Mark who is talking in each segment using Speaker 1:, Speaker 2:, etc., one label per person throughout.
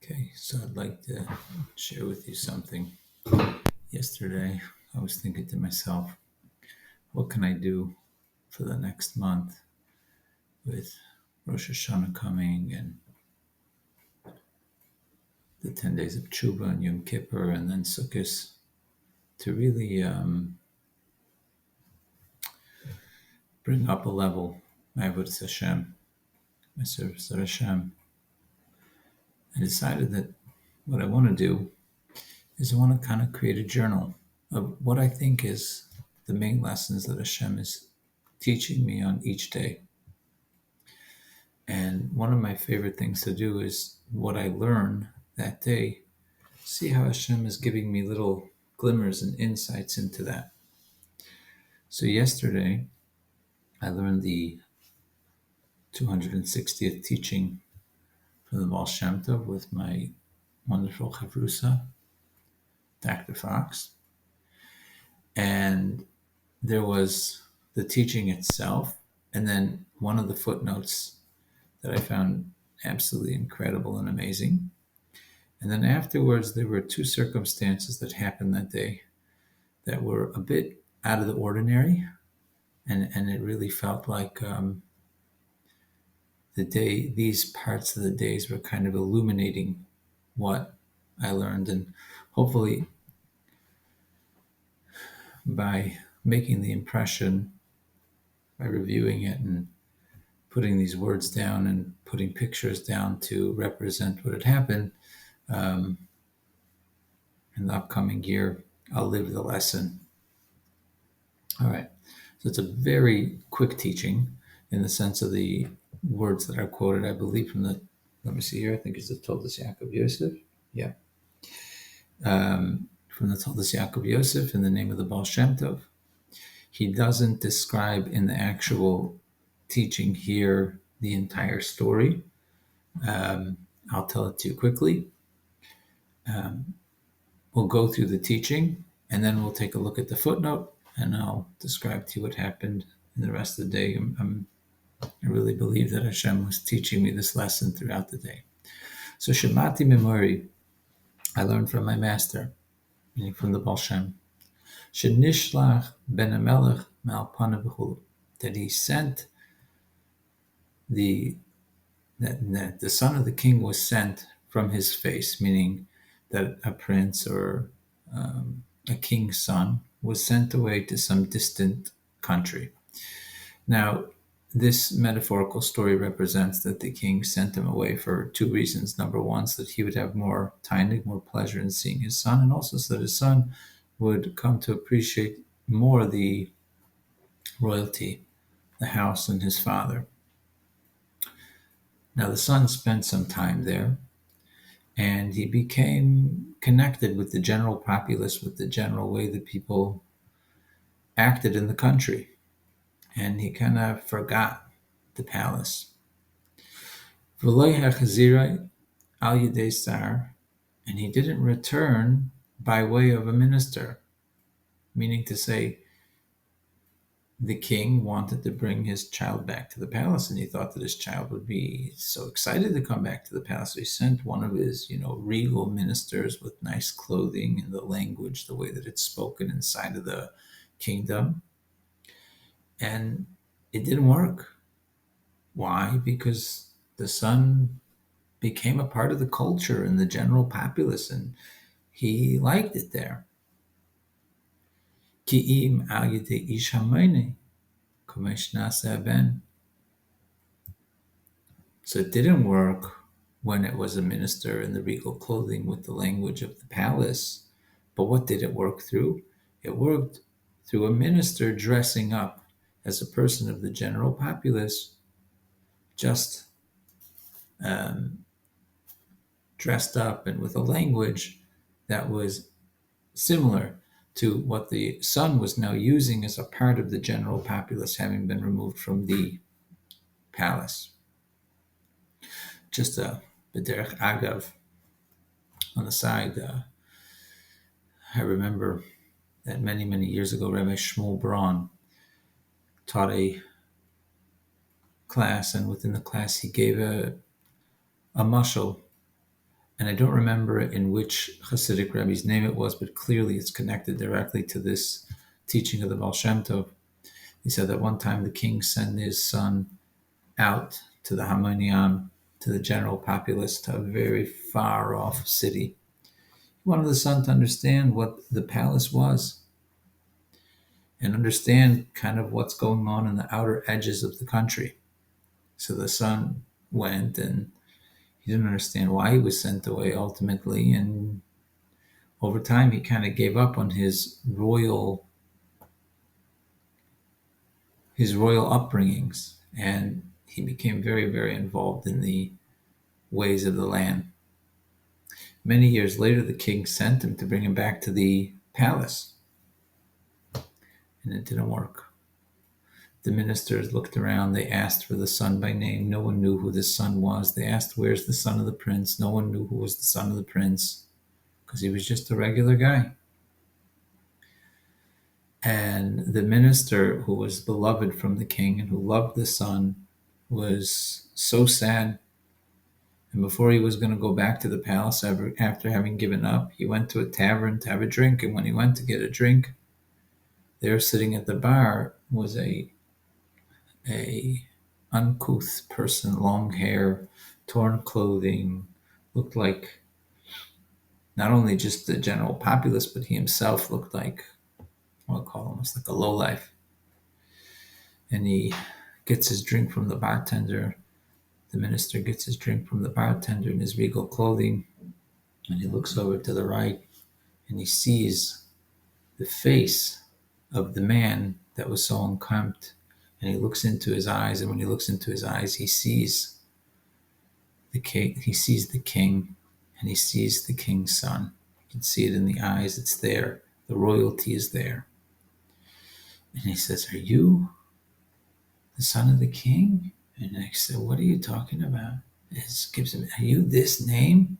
Speaker 1: Okay, so I'd like to share with you something. Yesterday, I was thinking to myself, what can I do for the next month with Rosh Hashanah coming and the 10 days of Tshuva and Yom Kippur and then sukkos to really bring up a level my avodas Hashem, my service of Hashem. I decided that what I want to do is I want to kind of create a journal of what I think is the main lessons that Hashem is teaching me on each day. And one of my favorite things to do is what I learn that day, see how Hashem is giving me little glimmers and insights into that. So yesterday, I learned the 260th teaching from the Baal Shem Tov with my wonderful chavrusa, Dr. Fox. And there was the teaching itself, and then one of the footnotes that I found absolutely incredible and amazing. And then afterwards, there were two circumstances that happened that day that were a bit out of the ordinary. And it really felt like these parts of the days were kind of illuminating what I learned. And hopefully, by making the impression, by reviewing it and putting these words down and putting pictures down to represent what had happened, in the upcoming year, I'll live the lesson. All right. So it's a very quick teaching in the sense of the words that are quoted, I believe, from the, let me see here, I think it's the Toldos Yaakov Yosef. Yeah. From the Toldos Yaakov Yosef in the name of the Baal Shem Tov. He doesn't describe in the actual teaching here the entire story. I'll tell it to you quickly. We'll go through the teaching, and then we'll take a look at the footnote, and I'll describe to you what happened in the rest of the day. I really believe that Hashem was teaching me this lesson throughout the day. So Shemati Memori, I learned from my master, meaning from the Baal Shem, Shenishlach ben Amelech Malpana B'chulu, that he sent that the son of the king was sent from his face, meaning that a prince or a king's son was sent away to some distant country. Now, this metaphorical story represents that the king sent him away for two reasons. Number one, so that he would have more time, more pleasure in seeing his son, and also so that his son would come to appreciate more the royalty, the house, and his father. Now, the son spent some time there, and he became connected with the general populace, with the general way that people acted in the country. And he kind of forgot the palace. And he didn't return by way of a minister, meaning to say, the king wanted to bring his child back to the palace, and he thought that his child would be so excited to come back to the palace. So he sent one of his, regal ministers with nice clothing and the language, the way that it's spoken inside of the kingdom. And it didn't work. Why? Because the son became a part of the culture and the general populace, and he liked it there. Ki'im al yedei ish hamayne, kamesh nasa ben. So it didn't work when it was a minister in the regal clothing with the language of the palace. But what did it work through? It worked through a minister dressing up as a person of the general populace, just dressed up and with a language that was similar to what the son was now using as a part of the general populace, having been removed from the palace. Just a b'derech agav on the side. I remember that many, many years ago, Rabbi Shmuel Braun taught a class, and within the class he gave a mashal And I don't remember in which Hasidic Rebbe's name it was, but clearly it's connected directly to this teaching of the Baal Shem Tov. He said that one time the king sent his son out to the Hamaniam, to the general populace, to a very far off city. He wanted the son to understand what the palace was and understand kind of what's going on in the outer edges of the country. So the son went, and he didn't understand why he was sent away ultimately. And over time, he kind of gave up on his royal upbringings, and he became very, very involved in the ways of the land. Many years later, the king sent him to bring him back to the palace, and it didn't work. The ministers looked around. They asked for the son by name. No one knew who the son was. They asked, "Where's the son of the prince?" No one knew who was the son of the prince because he was just a regular guy. And the minister, who was beloved from the king and who loved the son, was so sad. And before he was going to go back to the palace after having given up, he went to a tavern to have a drink. And when he went to get a drink, there sitting at the bar was a uncouth person, long hair, torn clothing, looked like not only just the general populace, but he himself looked like, I'll call him almost like a lowlife. And he gets his drink from the bartender. The minister gets his drink from the bartender in his regal clothing, and he looks over to the right, and he sees the face of the man that was so unkempt. And he looks into his eyes, and when he looks into his eyes, he sees the king. He sees the king, and he sees the king's son. You can see it in the eyes. It's there. The royalty is there. And he says, "Are you the son of the king?" And I said, "What are you talking about?" It gives him, "Are you this name?"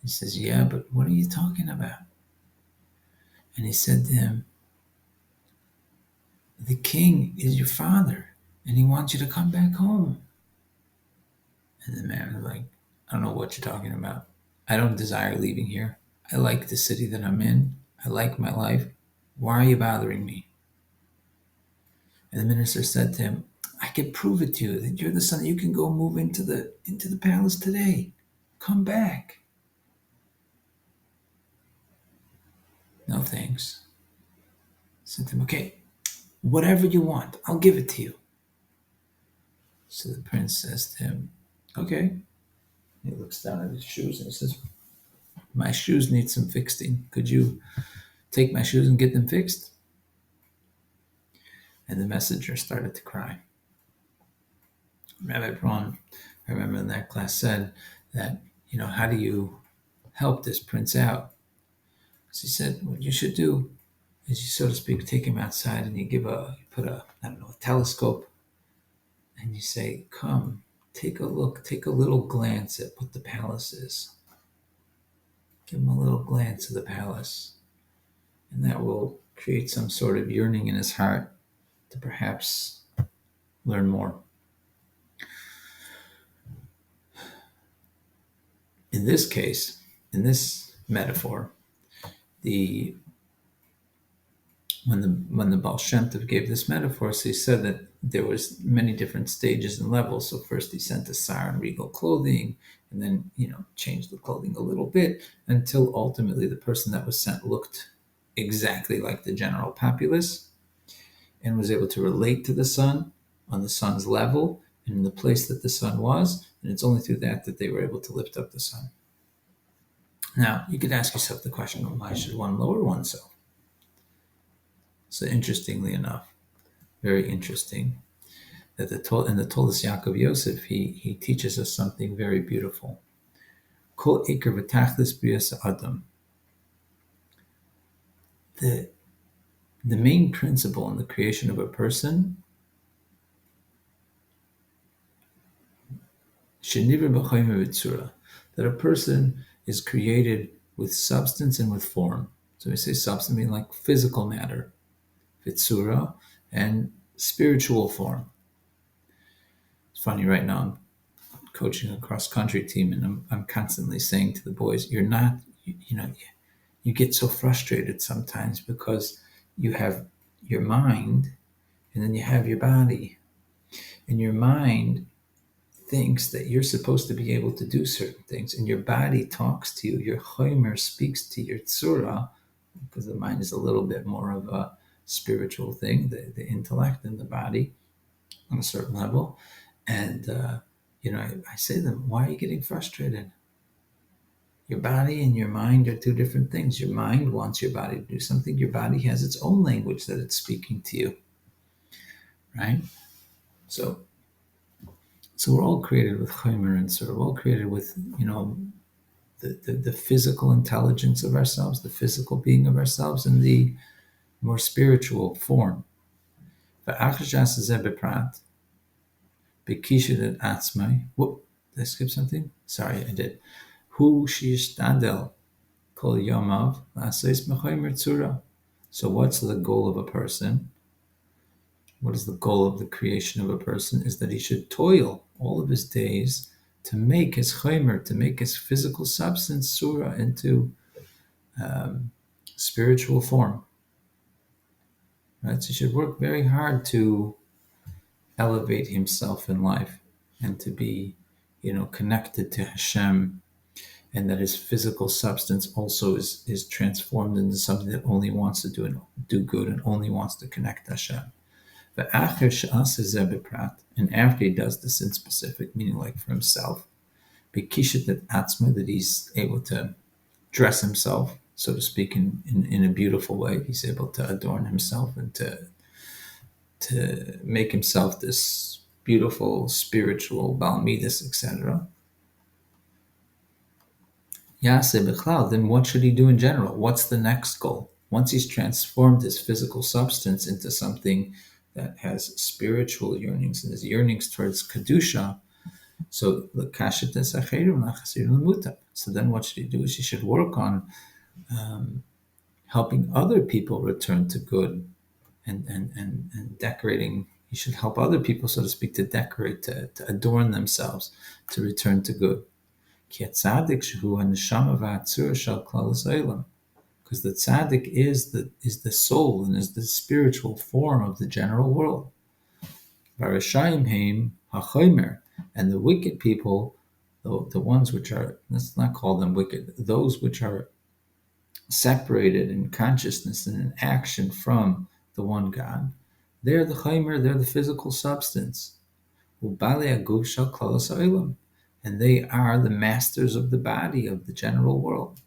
Speaker 1: He says, "Yeah, but what are you talking about?" And he said to him, "The king is your father, and he wants you to come back home." And the man was like, "I don't know what you're talking about. I don't desire leaving here. I like the city that I'm in. I like my life. Why are you bothering me?" And the minister said to him, "I can prove it to you that you're the son. You can go move into the palace today. Come back." "No thanks." I said to him, "Okay, whatever you want, I'll give it to you." So the prince says to him, "Okay." He looks down at his shoes and he says, "My shoes need some fixing. Could you take my shoes and get them fixed?" And the messenger started to cry. Rabbi Braun, I remember in that class, said that, how do you help this prince out? So he said, what you should do is you, so to speak, take him outside and you put a telescope, and you say, "Come, take a look, take a little glance at what the palace is. Give him a little glance of the palace." And that will create some sort of yearning in his heart to perhaps learn more. In this case, in this metaphor, when the Baal Shem Tov gave this metaphor, so he said that there was many different stages and levels. So first he sent a sar in regal clothing, and then changed the clothing a little bit until ultimately the person that was sent looked exactly like the general populace and was able to relate to the son on the son's level and in the place that the son was. And it's only through that they were able to lift up the son. Now, you could ask yourself the question, well, why should one lower oneself? So interestingly enough, very interesting, that in the Toldus Yaakov Yosef, he teaches us something very beautiful. Kol Iker v'Tachlis B'Yas Adam. The main principle in the creation of a person, that a person is created with substance and with form. So we say substance meaning like physical matter, v'tzura, and spiritual form. It's funny, right now I'm coaching a cross-country team, and I'm constantly saying to the boys, you're not, you get so frustrated sometimes because you have your mind and then you have your body. And your mind thinks that you're supposed to be able to do certain things, and your body talks to you. Your chomer speaks to your tzura, because the mind is a little bit more of a spiritual thing, the intellect and the body on a certain level. And, I say to them, why are you getting frustrated? Your body and your mind are two different things. Your mind wants your body to do something. Your body has its own language that it's speaking to you, right? So we're all created with chomer and tzura. We're all created with, the physical intelligence of ourselves, the physical being of ourselves, and the more spiritual form. Whoop, did I skip something? Sorry, I did. Hu shishtadel kol yomav la'asos mechomer tzura. So what's the goal of a person? What is the goal of the creation of a person? Is that he should toil all of his days to make his chomer, to make his physical substance, surah, into spiritual form. Right? So he should work very hard to elevate himself in life and to be, connected to Hashem, and that his physical substance also is transformed into something that only wants to do good and only wants to connect to Hashem. And after he does this in specific, meaning like for himself, that he's able to dress himself, so to speak, in a beautiful way. He's able to adorn himself and to make himself this beautiful spiritual balmidus, etc. Then what should he do in general? What's the next goal? Once he's transformed his physical substance into something that has spiritual yearnings and his yearnings towards Kedusha, so then what should he do? Is he should work on helping other people return to good and decorating. He should help other people, so to speak, to decorate, to adorn themselves, to return to good. Because the tzaddik is the soul and is the spiritual form of the general world. And the wicked people, the ones which are, let's not call them wicked, those which are separated in consciousness and in action from the one God, they're the chomer, they're the physical substance. And they are the masters of the body of the general world.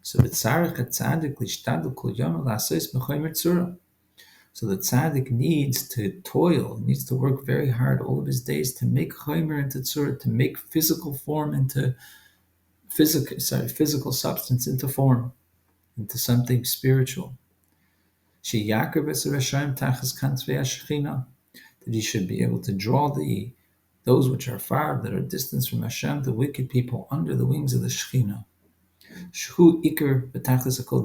Speaker 1: So the tzaddik needs to toil, needs to work very hard all of his days to make chomer into tzura, to make physical form into physical substance into form, into something spiritual. That he should be able to draw those which are far, that are distant from Hashem, the wicked people, under the wings of the Shekhinah.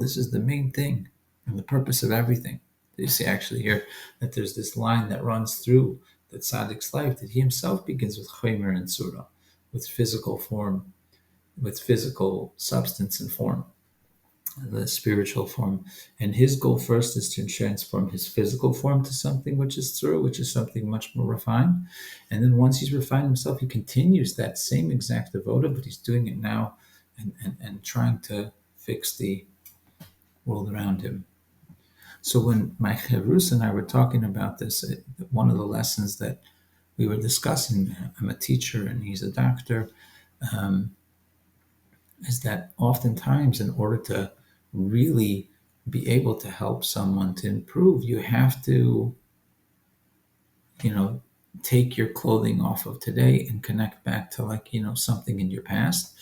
Speaker 1: This is the main thing and the purpose of everything. You see actually here that there's this line that runs through the tzaddik's life, that he himself begins with chomer and tzura, with physical form, with physical substance and form, the spiritual form. And his goal first is to transform his physical form to something which is tzura, which is something much more refined. And then once he's refined himself, he continues that same exact avoda, but he's doing it now and trying to fix the world around him. So when my Chavrus and I were talking about this, one of the lessons that we were discussing, I'm a teacher and he's a doctor, is that oftentimes in order to really be able to help someone to improve, you have to, take your clothing off of today and connect back to something in your past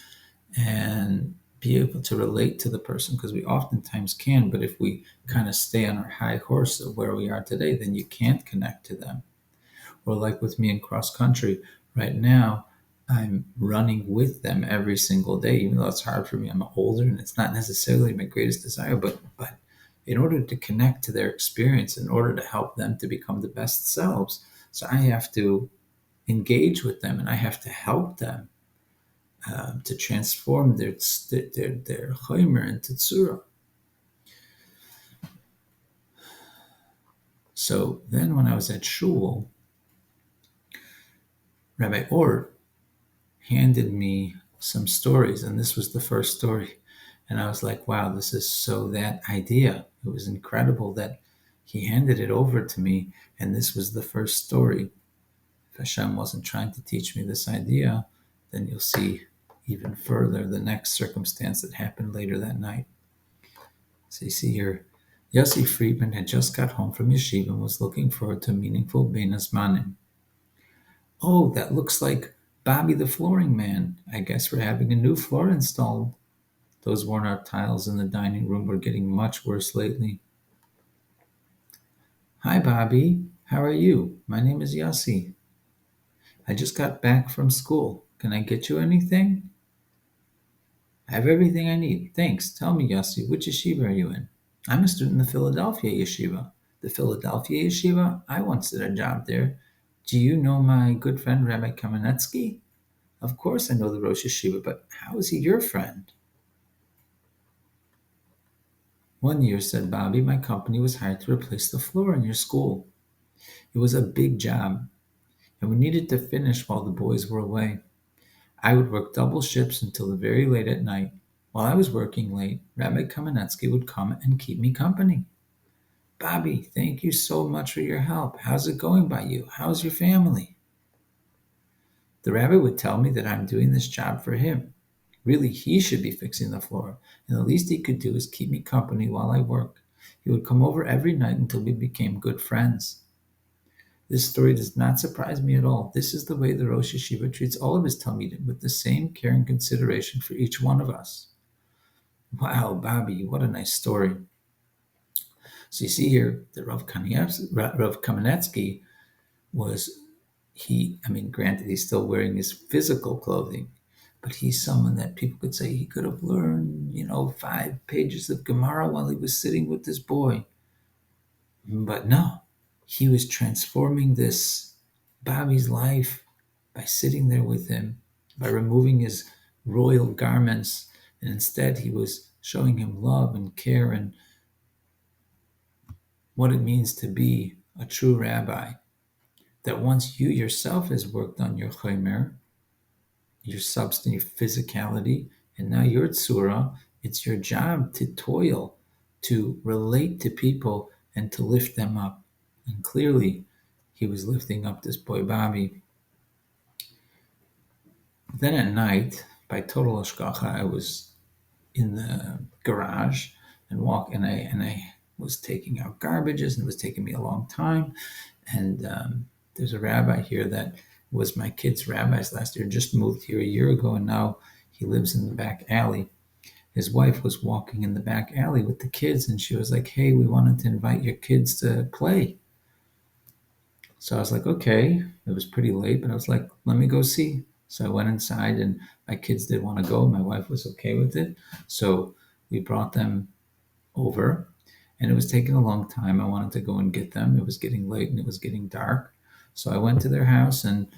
Speaker 1: and be able to relate to the person, because we oftentimes can, but if we kind of stay on our high horse of where we are today, then you can't connect to them. Or like with me in cross country right now, I'm running with them every single day, even though it's hard for me. I'm older and it's not necessarily my greatest desire, but in order to connect to their experience, in order to help them to become the best selves, so I have to engage with them, and I have to help them to transform their chomer into tzura. So then when I was at shul, Rabbi Or handed me some stories, and this was the first story. And I was like, wow, this is so that idea. It was incredible that he handed it over to me, and this was the first story. If Hashem wasn't trying to teach me this idea, then you'll see even further the next circumstance that happened later that night. So you see here, Yossi Friedman had just got home from yeshiva and was looking forward to a meaningful Bein Hazmanim. Oh, that looks like Bobby the flooring man. I guess we're having a new floor installed. Those worn-out tiles in the dining room were getting much worse lately. Hi, Bobby. How are you? My name is Yossi. I just got back from school. Can I get you anything? I have everything I need. Thanks. Tell me, Yossi, which yeshiva are you in? I'm a student in the Philadelphia yeshiva. The Philadelphia yeshiva? I once did a job there. Do you know my good friend Rabbi Kamenetsky? Of course I know the Rosh Yeshiva, but how is he your friend? One year, said Bobby, my company was hired to replace the floor in your school. It was a big job, and we needed to finish while the boys were away. I would work double shifts until very late at night. While I was working late, Rabbi Kamenetsky would come and keep me company. Bobby, thank you so much for your help. How's it going by you? How's your family? The rabbi would tell me that I'm doing this job for him. Really, he should be fixing the floor, and the least he could do is keep me company while I work. He would come over every night until we became good friends. This story does not surprise me at all. This is the way the Rosh Yeshiva treats all of his Talmidim, with the same care and consideration for each one of us. Wow, Bobby, what a nice story. So you see here that Rav Kamenetsky was, granted he's still wearing his physical clothing, but he's someone that people could say he could have learned, 5 pages of Gemara while he was sitting with this boy. But no, he was transforming this Bobby's life by sitting there with him, by removing his royal garments, and instead he was showing him love and care and what it means to be a true rabbi. That once you yourself has worked on your chomer, your substance, your physicality, and now your tzura, it's your job to toil, to relate to people, and to lift them up. And clearly, he was lifting up this boy Bobby. Then at night, by total hashgacha, I was in the garage and I was taking out garbages, and it was taking me a long time. And there's a rabbi here that was my kid's rabbis last year, just moved here a year ago, and now he lives in the back alley. His wife was walking in the back alley with the kids, and she was like, hey, we wanted to invite your kids to play. So I was like, okay. It was pretty late, but I was like, let me go see. So I went inside, and my kids did want to go. My wife was okay with it. So we brought them over, and it was taking a long time. I wanted to go and get them. It was getting late, and it was getting dark. So I went to their house, and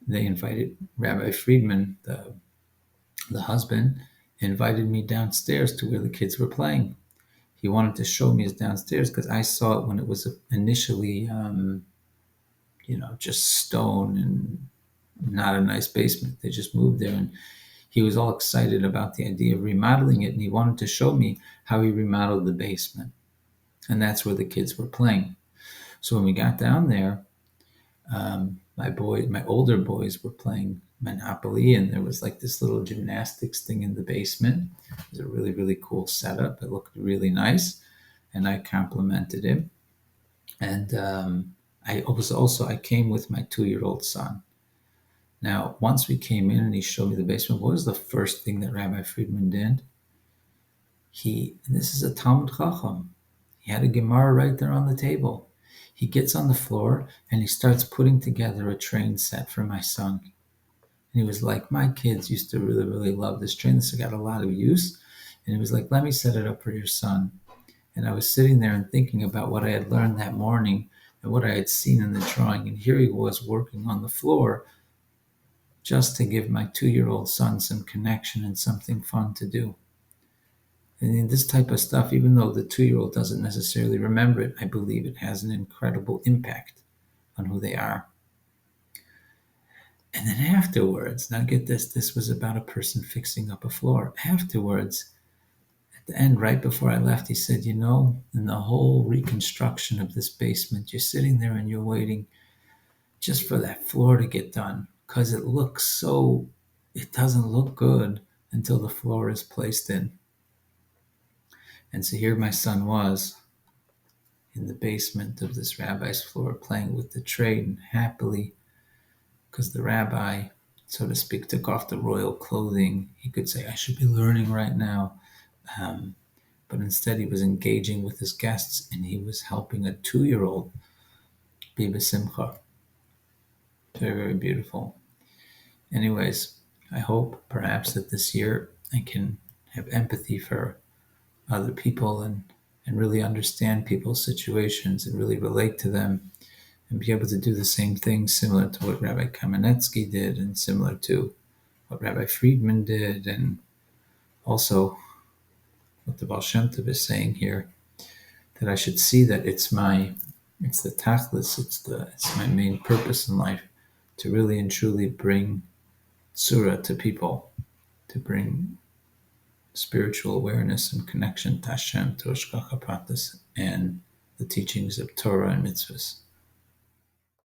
Speaker 1: they invited Rabbi Friedman, the husband, invited me downstairs to where the kids were playing. He wanted to show me his downstairs because I saw it when it was initially, just stone and not a nice basement. They just moved there, and he was all excited about the idea of remodeling it, and he wanted to show me how he remodeled the basement. And that's where the kids were playing. So when we got down there, my older boys were playing Monopoly, and there was like this little gymnastics thing in the basement. It was a really, really cool setup. It looked really nice, and I complimented him. And I came with my 2-year-old son. Now, once we came in and he showed me the basement, what was the first thing that Rabbi Friedman did? And this is a Talmud Chacham. He had a Gemara right there on the table. He gets on the floor and he starts putting together a train set for my son. And he was like, my kids used to really, really love this train. This got a lot of use. And he was like, let me set it up for your son. And I was sitting there and thinking about what I had learned that morning and what I had seen in the drawing. And here he was working on the floor just to give my 2-year-old son some connection and something fun to do. And in this type of stuff, even though the 2-year-old doesn't necessarily remember it, I believe it has an incredible impact on who they are. And then afterwards, now get this was about a person fixing up a floor. Afterwards, at the end, right before I left, he said, in the whole reconstruction of this basement, you're sitting there and you're waiting just for that floor to get done because it doesn't look good until the floor is placed in. And so here my son was in the basement of this rabbi's floor playing with the trade and happily, because the rabbi, so to speak, took off the royal clothing. He could say, I should be learning right now. But instead he was engaging with his guests and he was helping a 2-year-old be b'simcha. Very, very beautiful. Anyways, I hope perhaps that this year I can have empathy for other people and really understand people's situations and really relate to them and be able to do the same things similar to what Rabbi Kamenetsky did and similar to what Rabbi Friedman did, and also what the Baal Shem Tov is saying here, that I should see that it's the tachlis, it's my main purpose in life, to really and truly bring tzura to people, to bring spiritual awareness and connection to Hashem, to Hashgacha Pratis, and the teachings of Torah and mitzvahs.